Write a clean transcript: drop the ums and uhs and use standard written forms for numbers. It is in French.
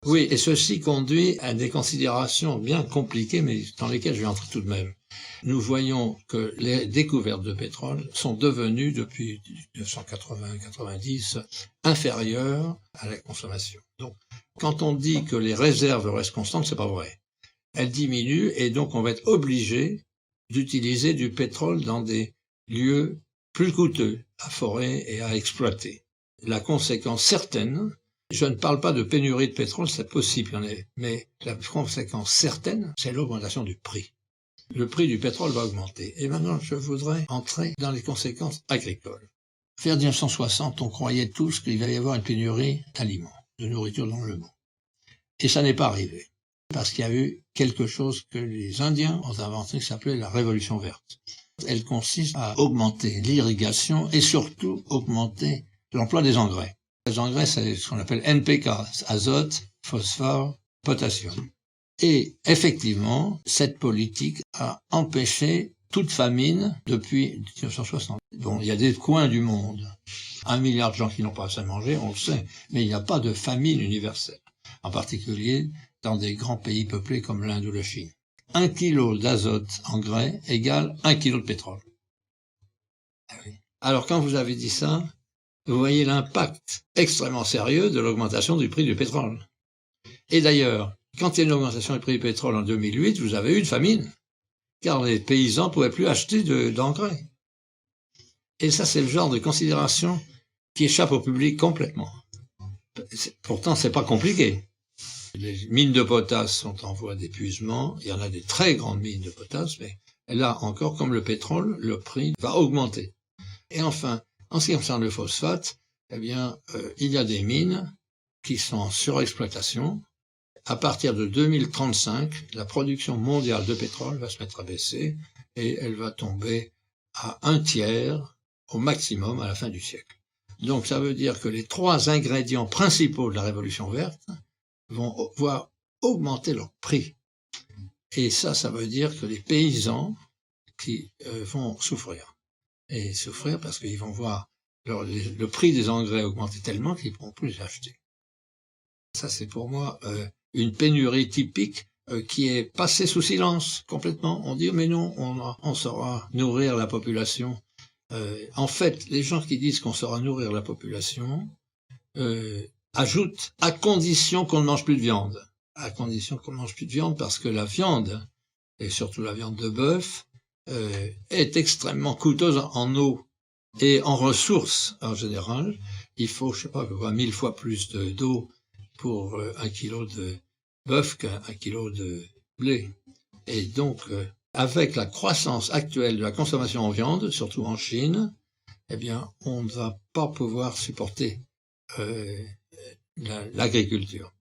Oui, et ceci conduit à des considérations bien compliquées, mais dans lesquelles je vais entrer tout de même. Nous voyons que les découvertes de pétrole sont devenues, depuis 1980-90, inférieures à la consommation. Donc, quand on dit que les réserves restent constantes, c'est pas vrai. Elles diminuent et donc on va être obligé d'utiliser du pétrole dans des lieux plus coûteux à forer et à exploiter. La conséquence certaine, je ne parle pas de pénurie de pétrole, c'est possible, il y en a, mais la conséquence certaine, c'est l'augmentation du prix. Le prix du pétrole va augmenter. Et maintenant, je voudrais entrer dans les conséquences agricoles. Vers 1960, on croyait tous qu'il allait y avoir une pénurie d'aliments, de nourriture dans le monde. Et ça n'est pas arrivé. Parce qu'il y a eu quelque chose que les Indiens ont inventé qui s'appelait la révolution verte. Elle consiste à augmenter l'irrigation et surtout augmenter l'emploi des engrais. Les engrais, c'est ce qu'on appelle NPK, azote, phosphore, potassium. Et effectivement, cette politique a empêché toute famine depuis 1960. Bon, il y a des coins du monde, 1 milliard de gens qui n'ont pas assez à manger, on le sait, mais il n'y a pas de famine universelle, en particulier dans des grands pays peuplés comme l'Inde ou la Chine. 1 kilo d'azote engrais égale 1 kilo de pétrole. Alors quand vous avez dit ça, vous voyez l'impact extrêmement sérieux de l'augmentation du prix du pétrole. Et d'ailleurs, quand il y a une augmentation du prix du pétrole en 2008, vous avez eu une famine, car les paysans ne pouvaient plus acheter d'engrais. Et ça, c'est le genre de considération qui échappe au public complètement. Pourtant, c'est pas compliqué. Les mines de potasse sont en voie d'épuisement, il y en a des très grandes mines de potasse, mais là encore, comme le pétrole, le prix va augmenter. Et enfin, en ce qui concerne le phosphate, eh bien, il y a des mines qui sont en surexploitation. À partir de 2035, la production mondiale de pétrole va se mettre à baisser et elle va tomber à 1/3 au maximum à la fin du siècle. Donc ça veut dire que les 3 ingrédients principaux de la révolution verte vont voir augmenter leur prix. Et ça veut dire que les paysans qui vont souffrir. Et souffrir parce qu'ils vont voir le prix des engrais augmenter tellement qu'ils ne pourront plus les acheter. Ça, c'est pour moi une pénurie typique qui est passée sous silence complètement. On dit mais non, on saura nourrir la population. En fait, les gens qui disent qu'on saura nourrir la population ajoutent à condition qu'on ne mange plus de viande. À condition qu'on ne mange plus de viande parce que la viande, et surtout la viande de bœuf, est extrêmement coûteuse en eau et en ressources en général. Il faut, je sais pas, 1000 fois plus d'eau pour 1 kilo de bœuf qu'1 kilo de blé. Et donc, avec la croissance actuelle de la consommation en viande, surtout en Chine, eh bien, on ne va pas pouvoir supporter l'agriculture.